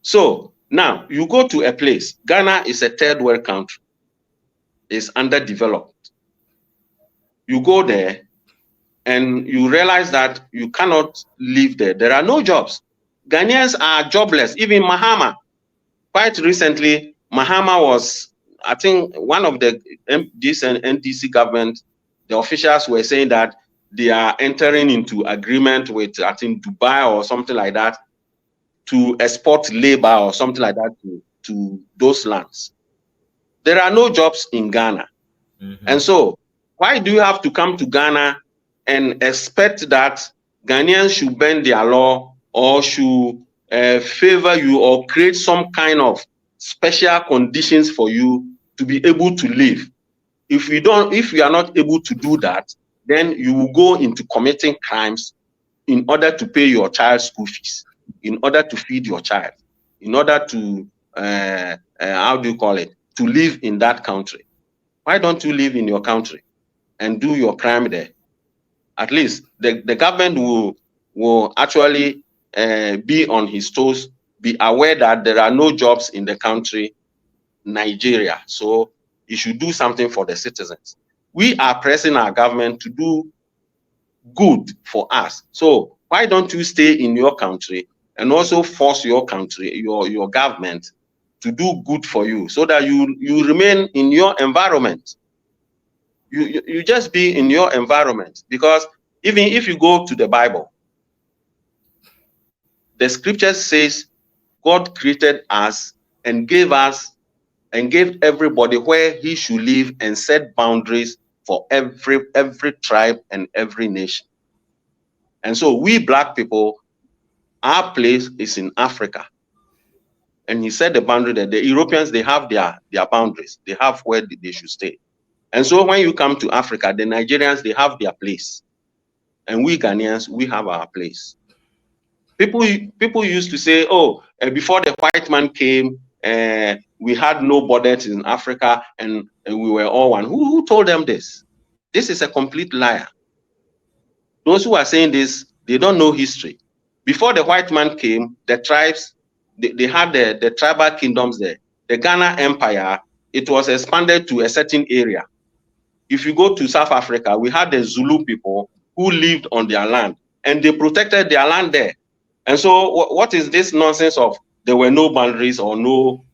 So now you go to a place. Ghana is a third world country. It's underdeveloped. You go there and you realize that you cannot live there. There are no jobs. Ghanaians are jobless. Even Mahama, quite recently, Mahama was, I think, one of the NDC government, the officials were saying that they are entering into agreement with, I think, Dubai or something like that, to export labor or something like that to those lands. There are no jobs in Ghana. And so why do you have to come to Ghana and expect that Ghanaians should bend their law or should favor you or create some kind of special conditions for you to be able to live? If you are not able to do that, then you will go into committing crimes in order to pay your child's school fees, in order to feed your child, in order to how do you call it, to live in that country. Why don't you live in your country and do your crime there? At least the government will actually be on his toes, be aware that there are no jobs in the country, Nigeria. So you should do something for the citizens. We are pressing our government to do good for us. So why don't you stay in your country and also force your country, your government, to do good for you, so that you remain in your environment. You just be in your environment. Because even if you go to the Bible, the scripture says God created us and gave everybody where he should live and set boundaries for every tribe and every nation. And so we black people, our place is in Africa. And he set the boundary that the Europeans, they have their boundaries. They have where they should stay. And so when you come to Africa, the Nigerians, they have their place. And we Ghanaians, we have our place. People used to say, oh, before the white man came, we had no borders in Africa and we were all one. Who told them this? This is a complete liar. Those who are saying this, they don't know history. Before the white man came, the tribes, they had the tribal kingdoms there. The Ghana Empire, it was expanded to a certain area. If you go to South Africa, we had the Zulu people who lived on their land and they protected their land there. And so what is this nonsense of there were no boundaries or no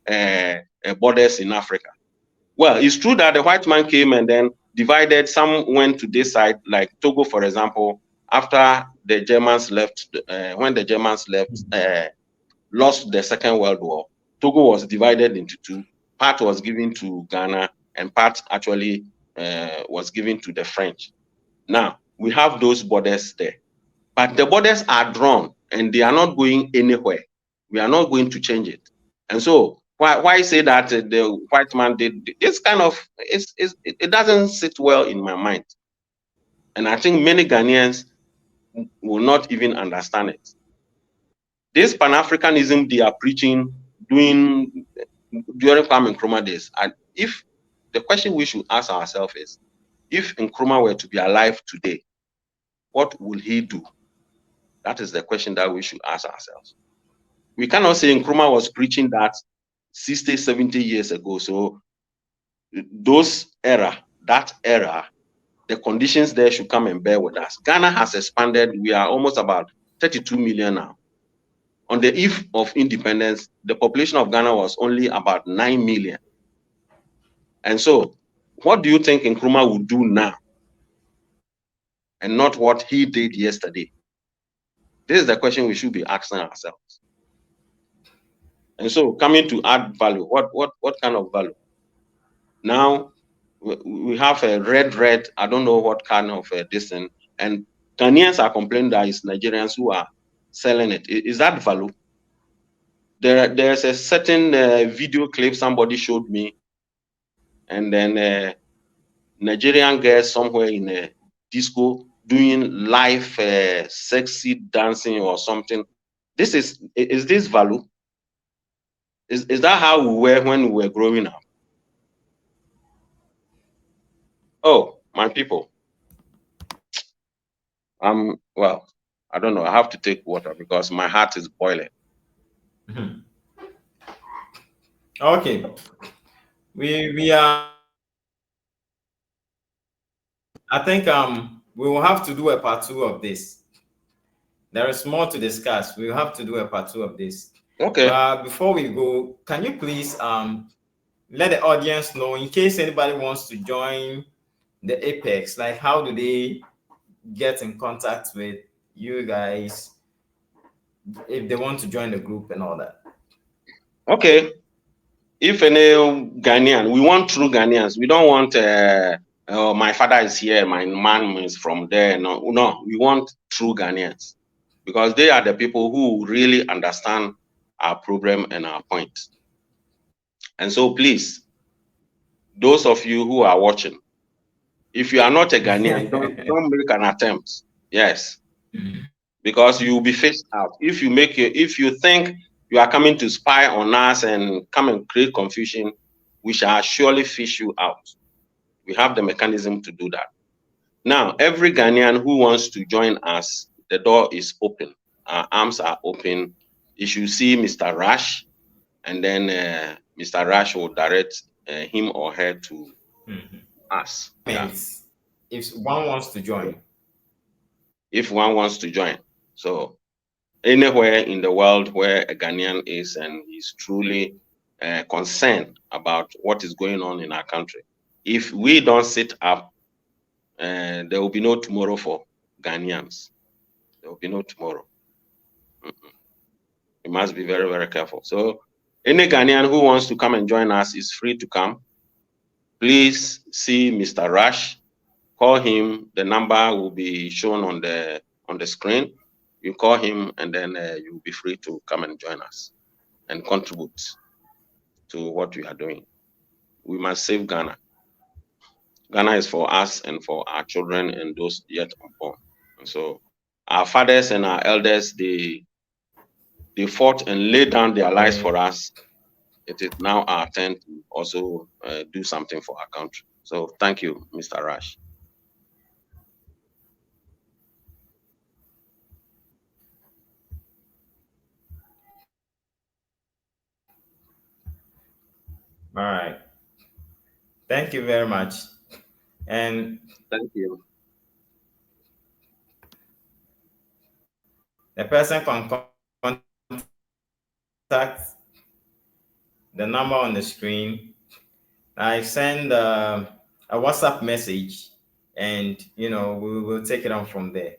borders in Africa? Well, it's true that the white man came and then divided. Some went to this side, like Togo, for example, after the Germans left, when the Germans left, lost the Second World War. Togo was divided into two. Part was given to Ghana and part actually was given to the French. Now, we have those borders there. But the borders are drawn and they are not going anywhere. We are not going to change it. And so why say that the white man did this kind of, it doesn't sit well in my mind. And I think many Ghanaians, will not even understand it. This Pan-Africanism they are preaching during Kwame Nkrumah days, and if the question we should ask ourselves is, if Nkrumah were to be alive today, what will he do? That is the question that we should ask ourselves. We cannot say Nkrumah was preaching that 60, 70 years ago. So that era, the conditions there should come and bear with us. Ghana has expanded. We are almost about 32 million now. On the eve of independence, the population of Ghana was only about 9 million. And so, what do you think Nkrumah would do now? And not what he did yesterday? This is the question we should be asking ourselves. And so, coming to add value, what kind of value? Now, we have a red, I don't know what kind of this thing, and Ghanaians are complaining that it's Nigerians who are selling it. Is that value? There's a certain video clip somebody showed me, and then Nigerian girls somewhere in a disco doing live sexy dancing or something. Is this value? Is that how we were when we were growing up? Oh, my people. Well, I don't know. I have to take water because my heart is boiling. Okay. We are. I think we will have to do a part 2 of this. There is more to discuss. We will have to do a part 2 of this. Okay. Before we go, can you please let the audience know, in case anybody wants to join the Apex, like how do they get in contact with you guys if they want to join the group and all that? Okay. If any Ghanaian, we want true Ghanaians. We don't want my father is here, my mom is from there. No, we want true Ghanaians because they are the people who really understand our problem and our point. And so please, those of you who are watching, if you are not a Ghanaian, don't make an attempt. Yes. Because you will be faced out. If you think you are coming to spy on us and come and create confusion, we shall surely fish you out. We have the mechanism to do that. Now, every Ghanaian who wants to join us, the door is open. Our arms are open. You should see Mr. Rash, and then Mr. Rash will direct him or her to us. Yeah. If one wants to join. If one wants to join. So anywhere in the world where a Ghanaian is and is truly concerned about what is going on in our country, if we don't sit up, there will be no tomorrow for Ghanaians. There will be no tomorrow. We must be very, very careful. So any Ghanaian who wants to come and join us is free to come. Please see Mr. Rash. Call him. The number will be shown on the screen. You call him, and then you'll be free to come and join us and contribute to what we are doing. We must save Ghana. Ghana is for us and for our children and those yet unborn. And so our fathers and our elders, they fought and laid down their lives for us. It is now our turn to also do something for our country. So thank you, Mr. Rash. All right. Thank you very much. And thank you. The person can contact the number on the screen. I send a WhatsApp message, and we will take it on from there.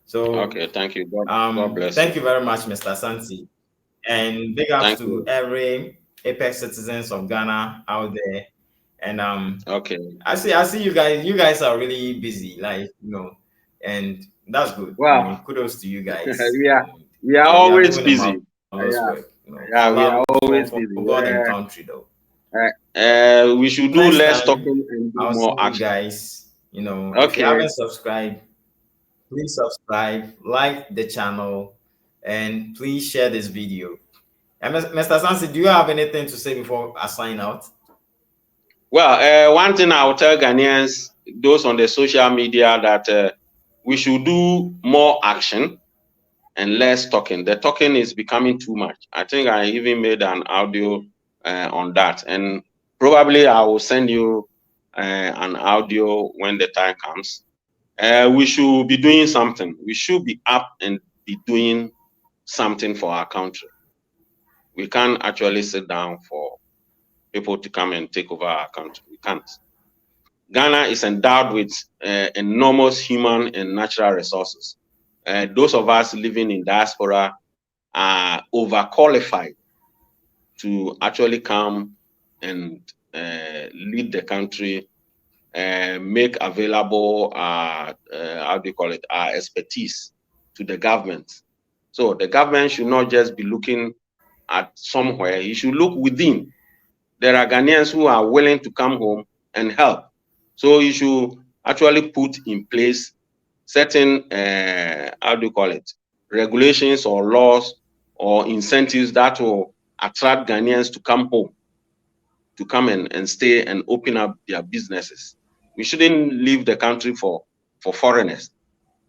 So okay, thank you. God bless. Thank you very much, Mr. Santi, and big ups to every Apex citizens of Ghana out there. And okay, I see you guys. You guys are really busy, and that's good. Well, kudos to you guys. we are always busy. Yeah, we are always busy. For God and country, though. We should do less talking and do more action. You guys, if you haven't subscribed, please subscribe, like the channel, and please share this video. And Mr. Sansi, do you have anything to say before I sign out? Well, one thing I will tell Ghanaians, those on the social media, that we should do more action and less talking. The talking is becoming too much. I think I even made an audio on that, and probably I will send you an audio when the time comes. We should be doing something. We should be up and be doing something for our country. We can't actually sit down for people to come and take over our country. We can't. Ghana is endowed with enormous human and natural resources. Those of us living in diaspora are overqualified to actually come and lead the country, make available our expertise to the government. So the government should not just be looking at somewhere, you should look within. There are Ghanaians who are willing to come home and help. So you should actually put in place certain, regulations or laws or incentives that will attract Ghanaians to come home, to come and stay and open up their businesses. We shouldn't leave the country for foreigners.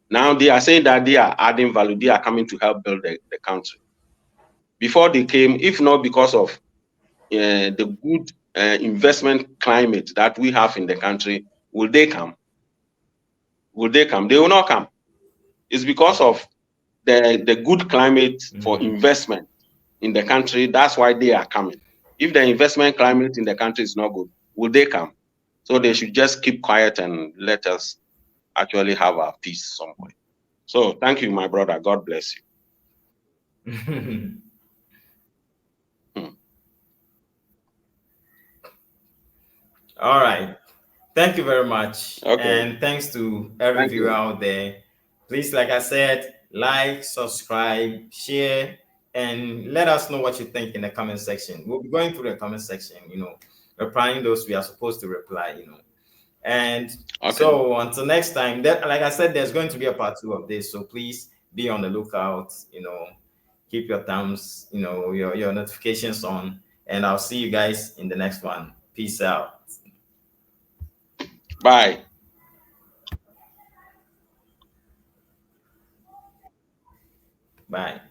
Now they are saying that they are adding value, they are coming to help build the country. Before they came, if not because of the good investment climate that we have in the country, will they come? Will they come? They will not come. It's because of the good climate for investment in the country. That's why they are coming. If the investment climate in the country is not good, will they come? So they should just keep quiet and let us actually have our peace somewhere. So thank you, my brother. God bless you. All right. Thank you very much. Okay. And thanks to every viewer out there. Please, like I said, like, subscribe, share, and let us know what you think in the comment section. We'll be going through the comment section, replying those we are supposed to reply, And so until next time, like I said, there's going to be a part 2 of this. So please be on the lookout, keep your thumbs, your notifications on, and I'll see you guys in the next one. Peace out. Bye. Bye.